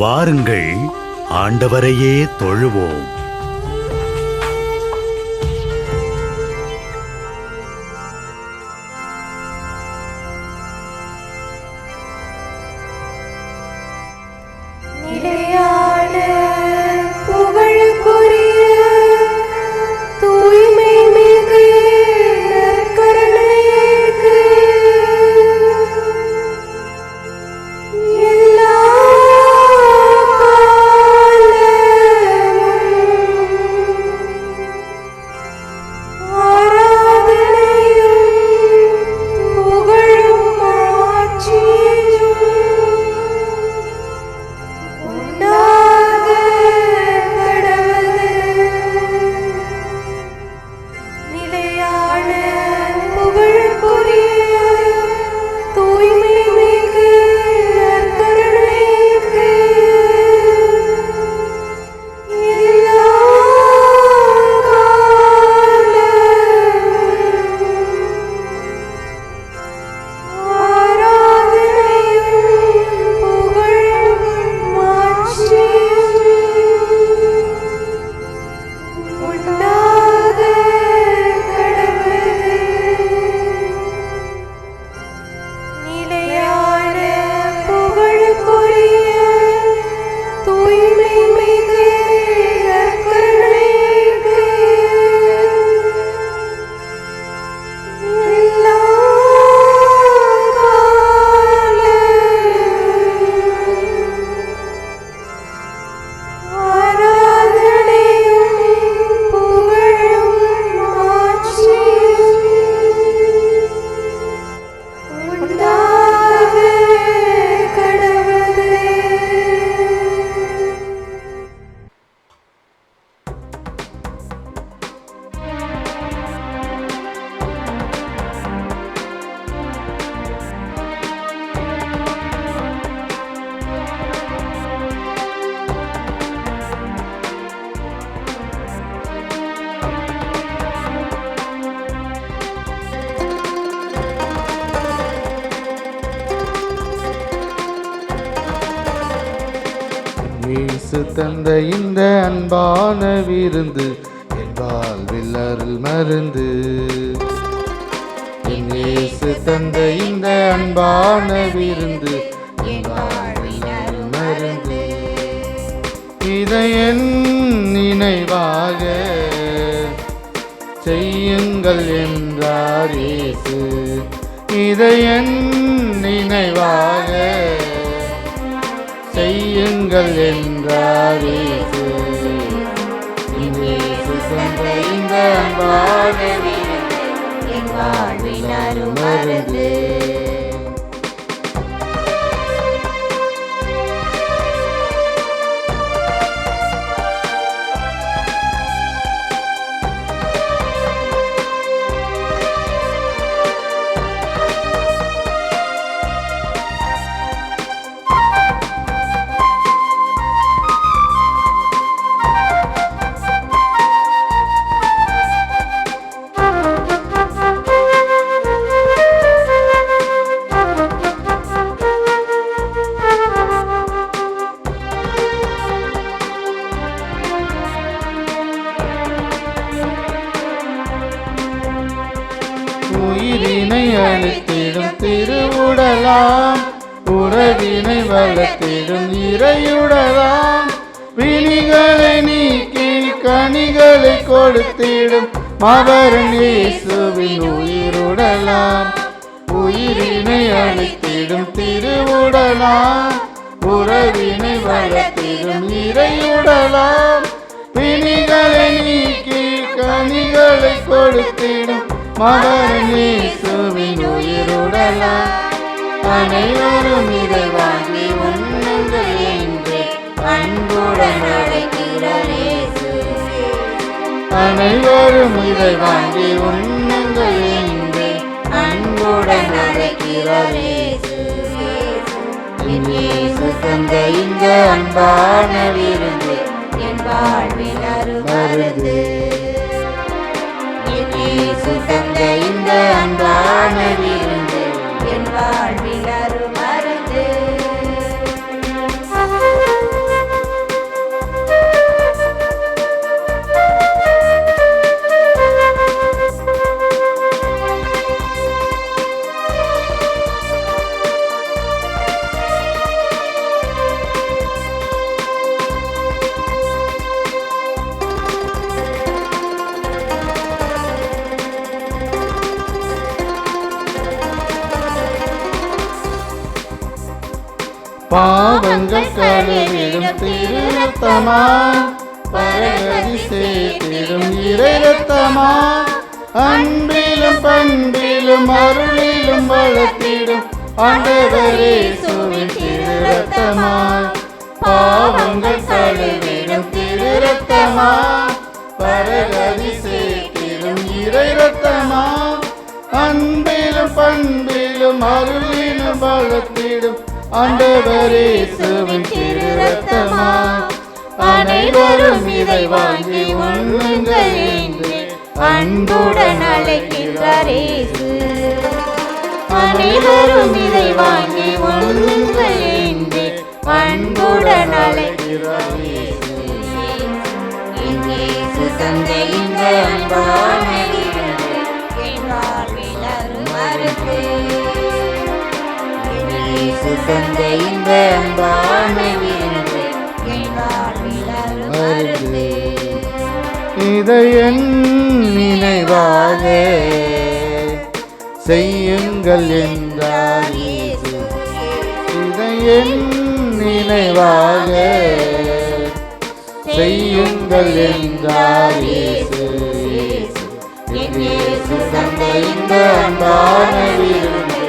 வாருங்கள், ஆண்டவரையே தொழுவோம். இயேசு தந்த இந்த அன்பான விருந்து என் வாழ்வில் அருள் மருந்து. இயேசு தந்த இந்த அன்பான விருந்து என் வாழ்வில் அருள் மருந்து. இதை என் நினைவாக செய்யுங்கள் என்றார் இயேசு. இதை என் நினைவாக செய்யுங்கள் என்றார் இயேசு. இயேசு தந்த இந்த அன்பான விருந்து என் வாழ்வில் அருள் மருந்து. உயிரினை அளித்திடும் திருவுடலாம், உறவினை வளர்த்திடும் இறையுடலாம், விழிகளை நீக்கி கனிகளை கொடுத்திடும் மகரன் இயேசுவின் உயிருடலாம். உயிரினை அளித்திடும் திருவுடலாம், உறவினை வளர்த்திடும் இறையுடலாம், விழிகளை நீக்கி கனிகளை கொடுத்திடும் மகரன் இயேசுவின் உயிருடலாம். அனைவரும் இதை வாங்கி உண்ணுங்கள் என்று அன்புடன் அழைக்கிறார் இயேசு. அனைவரும் இதை வாங்கி உண்ணுங்கள் என்று அன்புடன் அழைக்கிறார் இயேசு. இயேசு தந்த இந்த அன்பான விருந்து என் வாழ்வில் அருள் மருந்து. இயேசு தந்த இந்த அன்பான விருந்து என் வாழ்வில் அருள் மருந்து. பாவங்கள் கழுவிடும் திரு ரத்தமா, பரகதி சேர்த்திடும் இறை ரத்தமா, அன்பிலும் பண்பிலும் அருளிலும் வளர்த்திடும் ஆண்டவரே இயேசுவின் திரு ரத்தமா, பாவங்கள் கழுவிடும் திரு ரத்தமா, பரகதி சேர்த்திடும் இறை ரத்தமா, அன்பிலும் பண்பிலும் அருளிலும் வளர்த்திடும் ஆண்டவரே இயேசுவின் திரு ரத்தமா, அனைவரும் இதை வாங்கி உண்ணுங்கள் என்று அன்புடன் அழைக்கின்றார் இயேசு. அனைவரும் இதை வாங்கி உண்ணுங்கள் என்று அன்புடன் அழைக்கிறார் இயேசு. இயேசு தந்த இந்த அன்பான விருந்து என் வாழ்வில் அருமருந்து. இயேசு தந்த இந்த அன்பான விருந்து என் வாழ்வில் அருமருந்து. இதை என் நினைவாக செய்யுங்கள் என்றார் இயேசு. இதை என் நினைவாக செய்யுங்கள் என்றார் இயேசு. இயேசு தந்த இந்த அன்பான விருந்து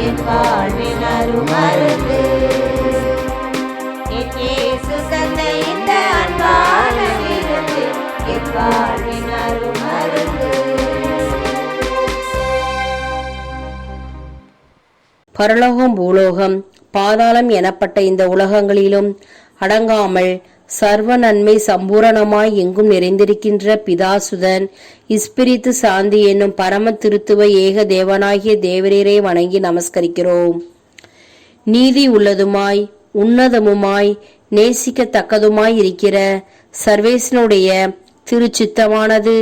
என் வாழ்வில் அருமருந்து. இயேசு தந்த இந்த அன்பான விருந்து என் வாழ்வில் அருமருந்து. பரலோகம் பூலோகம் பாதாளம் எனப்பட்ட இந்த உலகங்களிலும் அடங்காமல் சர்வ நன்மை சம்பூரணமாய் எங்கும் நிறைந்திருக்கின்ற பிதாசுதன் இஸ்பிரித்து சாந்தி என்னும் பரம திருத்துவ ஏக தேவனாகிய தேவரீரை வணங்கி நமஸ்கரிக்கிறோம். நீதி உள்ளதுமாய் உன்னதமுமாய் நேசிக்கத்தக்கதுமாய் இருக்கிற சர்வேசனுடைய திருச்சித்தமானது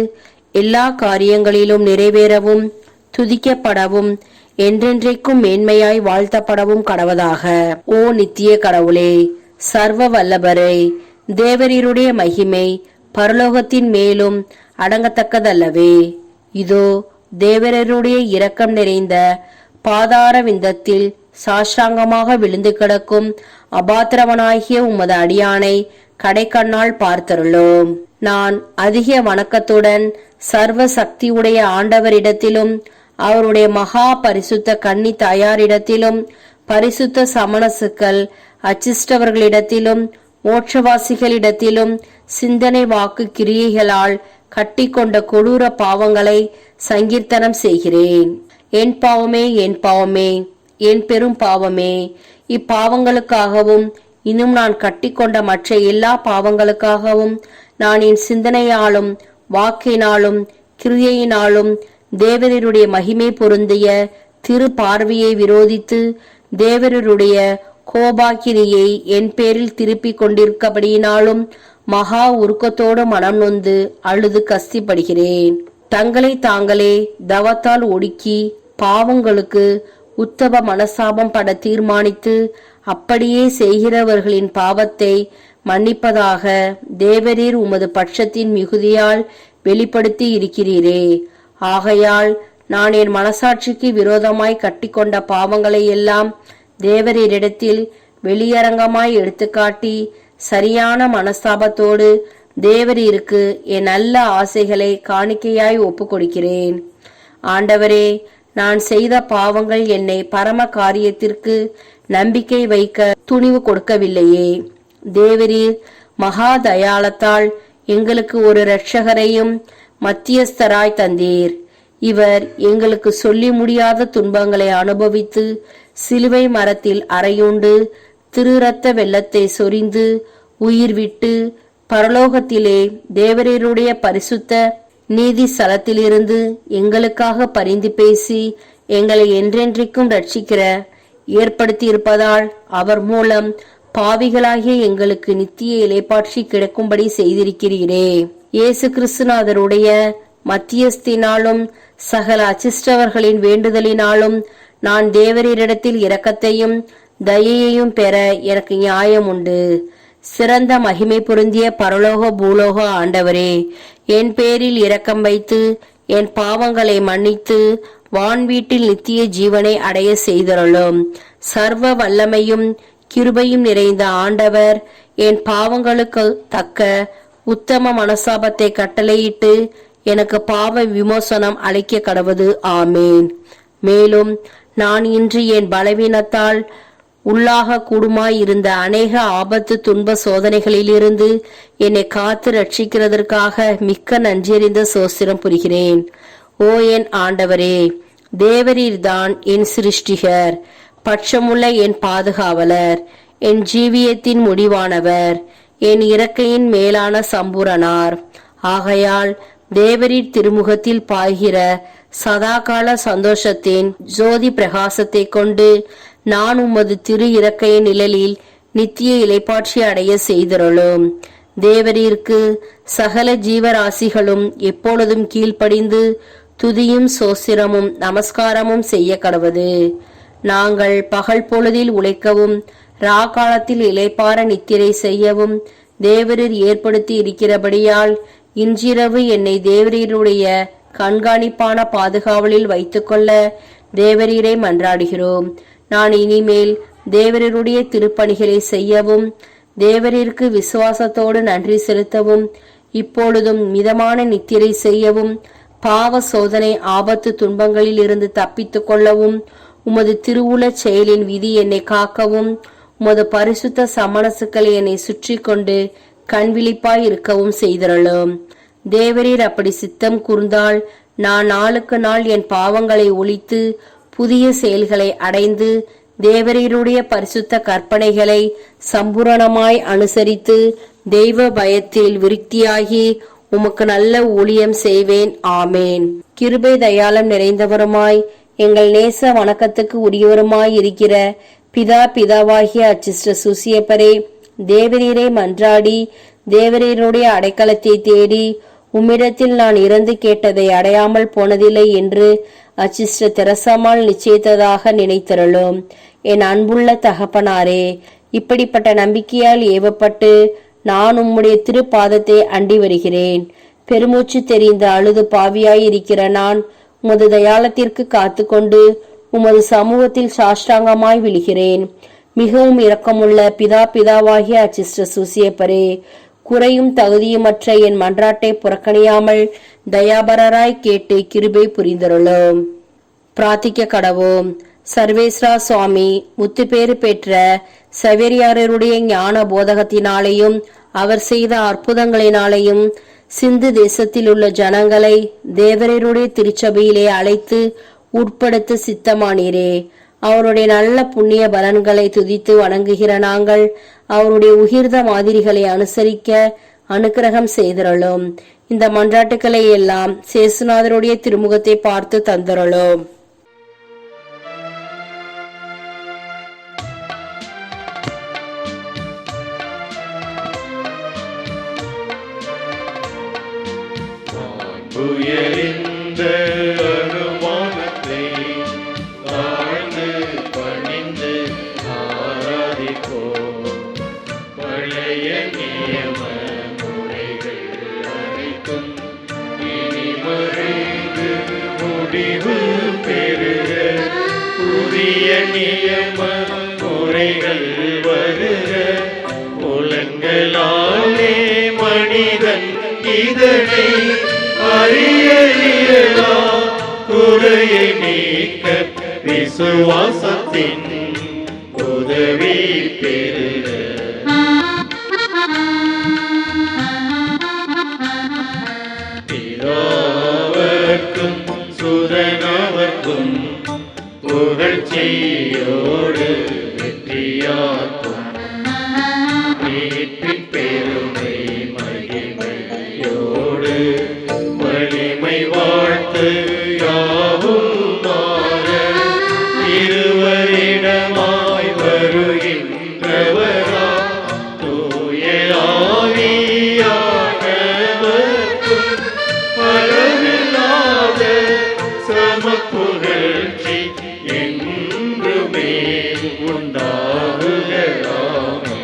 எல்லா காரியங்களிலும் நிறைவேறவும் துதிக்கப்படவும் என்றென்றைக்கும் மேன்மையாய் வாழ்த்தப்படவும் கடவதாக. ஓ நித்திய கடவுளே, சர்வ வல்லபரே, தேவரீருடைய மகிமை பரலோகத்தின் மேலும் அடங்கத்தக்கதல்லவே. இதோ தேவரருடைய இரக்கம் நிறைந்த பாதார விந்தத்தில் சாஷ்டாங்கமாக விழுந்து கிடக்கும் அபாத்திரவனாகிய உமது அடியானை கடைக்கண்ணால் பார்த்தருளோம். நான் அதிக வணக்கத்துடன் சர்வ சக்தியுடைய ஆண்டவரிடத்திலும் அவருடைய மகா பரிசுத்த கன்னி தாயாரிடத்திலும் பரிசுத்த சமணசுக்கள் அச்சிஷ்டவர்களிடத்திலும் மோட்சவாசிகளிடத்திலும் சிந்தனை வாக்கு கிரியைகளால் கட்டி கொண்ட கொடூர பாவங்களை சங்கீர்த்தனம் செய்கிறேன். என் பாவமே, என் பாவமே, என் பெரும் பாவமே. இப்பாவங்களுக்காகவும் இன்னும் நான் கட்டிக்கொண்ட மற்ற எல்லா பாவங்களுக்காகவும் நான் என் சிந்தனையாலும் வாக்கினாலும் கிரியையினாலும் தேவரருடைய மகிமை பொருந்திய திரு பார்வையை விரோதித்து தேவரருடைய கோபாக்கினியை என் பேரில் திருப்பிக் கொண்டிருக்கபடியினாலும் மகா உருக்கத்தோடு மனம் நொந்து அழுது கஸ்திப்படுகிறேன். தங்களை தாங்களே தவத்தால் ஒடுக்கி பாவங்களுக்கு உத்தம மனசாபம் பட தீர்மானித்து அப்படியே செய்கிறவர்களின் பாவத்தை மன்னிப்பதாக தேவரீர் உமது பட்சத்தின் மிகுதியால் வெளிப்படுத்தி இருக்கிறீரே. ஆகையால் நான் என் மனசாட்சிக்கு விரோதமாய் கட்டிக்கொண்ட பாவங்களை எல்லாம் தேவரீரிடத்தில் வெளியரங்கமாய் எடுத்துக்காட்டி சரியான மனஸ்தாபத்தோடு தேவரீருக்கு என் நல்ல ஆசைகளை காணிக்கையாய் ஒப்பு கொடுக்கிறேன். ஆண்டவரே, நான் செய்த பாவங்கள் என்னை பரம காரியத்திற்கு நம்பிக்கை வைக்க துணிவு கொடுக்கவில்லையே. தேவரீர் மகா தயாளத்தால் எங்களுக்கு ஒரு இரட்சகரையும் மத்தியஸ்தராய் தந்தீர். இவர் எங்களுக்கு சொல்லி முடியாத துன்பங்களை அனுபவித்து சிலுவை மரத்தில் அறையுண்டு திரு இரத்த வெள்ளத்தை சொரிந்து உயிர் விட்டு பரலோகத்திலே தேவரீருடைய பரிசுத்த நீதி ஸ்தலத்திலிருந்து எங்களுக்காக பரிந்து பேசி எங்களை என்றென்றைக்கும் ரட்சிக்கிற ஏற்படுத்தி இருப்பதால் அவர் மூலம் பாவிகளாகிய எங்களுக்கு நித்திய இலைப்பாற்றி கிடைக்கும்படி செய்திருக்கிறீரே. இயேசு கிறிஸ்துநாதருடைய மத்தியஸ்தினாலும் சகல அச்சிஷ்டவர்களின் வேண்டுதலினாலும் நான் தேவரீரிடத்தில் இரக்கத்தையும் தயையையும் பெற எனக்கு நியாயம் உண்டு. சிறந்த மகிமை பொருந்திய பரலோக பூலோக ஆண்டவரே, என் பேரில் இரக்கம் வைத்து என் பாவங்களை மன்னித்து வான் வீட்டில் நித்திய ஜீவனை அடைய செய்தருளும். சர்வ வல்லமையும் கிருபையும் நிறைந்த ஆண்டவர் என் பாவங்களுக்கு தக்க உத்தம மனசாபத்தை கட்டளையிட்டு எனக்கு பாவ விமோசனம் அளிக்க கடவது. ஆமேன். மேலும் நான் இன்று என் பலவீனத்தால் உள்ளாக கூடுமாயிருந்த அநேக ஆபத்து துன்ப சோதனைகளிலிருந்து என்னை காத்து ரட்சிக்கிறதற்காக மிக்க நன்றியறிந்த சோஸ்திரம் புரிகிறேன். ஓ என் ஆண்டவரே, தேவரீர்தான் என் சிருஷ்டிகர், பட்சமுள்ள என் பாதுகாவலர், என் ஜீவியத்தின் முடிவானவர், என் இறக்கையின் மேலான சம்பூரணார். ஆகையால் தேவரீர் திருமுகத்தில் பாய்கிற சதாகால சந்தோஷத்தின் ஜோதி பிரகாசத்தை கொண்டு நான் உமது திரு இறக்கையின் நிழலில் நித்திய இளைப்பாட்சி அடைய செய்தருளும். தேவரீருக்கு சகல ஜீவராசிகளும் எப்பொழுதும் கீழ்ப்படிந்து துதியும் சோஸ்திரமும் நமஸ்காரமும் செய்ய கடவது. நாங்கள் பகல் பொழுதில் உழைக்கவும் ராகாலத்தில் இளைப்பார நித்திரை செய்யவும் தேவரீர் ஏற்படுத்தி இருக்கிறபடியால் இன்றிரவு என்னை தேவரீருடைய கண்காணிப்பான பாதுகாவலில் வைத்துக்கொள்ள தேவரீரை மன்றாடுகிறோம். நான் இனிமேல் தேவரீருடைய திருப்பணிகளை செய்யவும் தேவரீருக்கு விசுவாசத்தோடு நன்றி செலுத்தவும் இப்பொழுதும் மிதமான நித்திரை செய்யவும் பாவ சோதனை ஆபத்து துன்பங்களில் இருந்து தப்பித்துக் கொள்ளவும் உமது திருவுள செயலின் விதி என்னை காக்கவும் உமது பரிசுத்த சமணசுக்களை என்னை சுற்றி கொண்டு கண்விழிப்பாய் இருக்கவும் செய்தருளும். தேவரீர் அப்படி சித்தம் கூர்ந்தால் நான் நாளுக்கு நாள் என் பாவங்களை ஒழித்து புதிய செயல்களை அடைந்து தேவரீருடைய பரிசுத்த கற்பனைகளை சம்பூரணமாய் அனுசரித்து தெய்வ பயத்தில் விருத்தியாகி உமக்கு நல்ல ஊழியம் செய்வேன். ஆமேன். கிருபை தயாளம் நிறைந்தவருமாய் எங்கள் நேச வணக்கத்துக்கு உரியவருமாய் இருக்கிற பிதாவாகிய அச்சிஸ்ட சூசியப்பரே, தேவரீரை மன்றாடி தேவரீருடைய அடைக்கலத்தை தேடி உம்மிடத்தில் நான் இறந்து கேட்டதை அடையாமல் போனதில்லை என்று அச்சிஸ்ட தெரசமால் நிச்சயித்ததாக நினைத்தருளும். என் அன்புள்ள தகப்பனாரே, இப்படிப்பட்ட நம்பிக்கையால் ஏவப்பட்டு நான் உம்முடைய திருப்பாதத்தை அண்டி வருகிறேன். பெருமூச்சு தெரிந்த அழுது பாவியாய் இருக்கிற நான் உமது தயாளத்திற்கு காத்து கொண்டு உமது சமூகத்தில் சாஷ்டாங்கமாய் விழுகிறேன். மிகவும் இரக்கமுள்ள பிதாவாகிய அச்சிஸ்ட சூசியப்பரே, குறையும் தகுதியுமற்ற என் மன்றாட்டை புறக்கணியாமல் தயாபரராய் கேட்டு கிருபை புரிந்தருளும். பிரார்த்திக்க கடவோம். சர்வேஸ்வரா சுவாமி முத்துப்பேறு பெற்ற சவேரியாரருடைய ஞான போதகத்தினாலேயும் அவர் செய்த அற்புதங்களினாலேயும் சிந்து தேசத்தில் உள்ள ஜனங்களை தேவரருடைய திருச்சபையிலே அழைத்து உட்படுத்த சித்தமானீரே. அவருடைய நல்ல புண்ணிய பலன்களை துதித்து வணங்குகிற நாங்கள் அவருடைய உகிர்த மாதிரிகளை அனுசரிக்க அனுக்கிரகம் செய்தருளும். இந்த மன்றாட்டுக்களை எல்லாம் சேசுநாதருடைய திருமுகத்தை பார்த்து தந்தருளும். உயர்ந்த அனுமானத்தை தாழ்ந்து பணிந்து ஆராதிப்போம். பழைய நியம முறைகள் அனைத்தும் இனி மறைந்து முடிவு பெறுக. புதிய நியம முறைகள் வருக. புலன்களாலே மனிதன் இதனை அறியலா. குறையை நீக்க விசுவாசத்தின் உதவி பெறுக. பிதாவர்க்கும் சுதனவர்க்கும் புகழ்ச்சியோடு வெற்றியாக்கும். மீட்பின் பெருமை மகிமையோடு வலிமை வாழ்த்து யாவுமாக இருவரிடமாய் வருகின்றவரா தூய ஆவியானவர்க்கும் அளவில்லாத சமப்புகழ்ச்சி என்றுமே உண்டாகுகளாமே.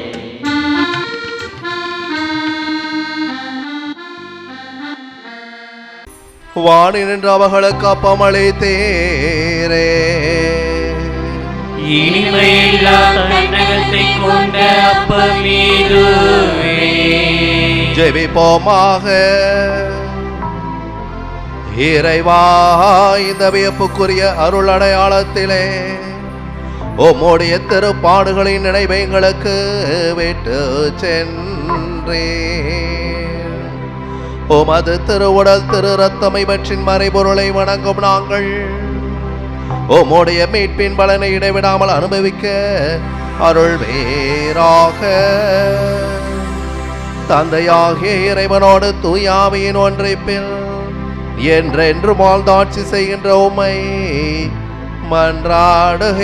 வானின்று அவர்களுக்கு அப்பமளை தேரே இனிமையில்லா கண்கள் மரணத்தை கொண்ட அப்பமீதுவே. ஜெபிப்போமாக. இறைவா, இந்த வியப்புக்குரிய அருள் அடையாளத்திலே உம்முடைய திருப்பாடுகளின் நினைவை எங்களுக்கு விட்டு சென்றேன். உமது திருவுடல் திரு ரத்தமை பற்றின் மறைபொருளை வணங்கும் நாங்கள் உம்முடைய மீட்பின் பலனை இடைவிடாமல் அனுபவிக்க அருள் வேறாக. தந்தையாகிய இறைவனோடு தூயாவியின் ஒன்றிப்பில் என்றென்று வாழ்ந்தாட்சி செய்கின்ற உம்மை மன்றாடுகின்றோம்.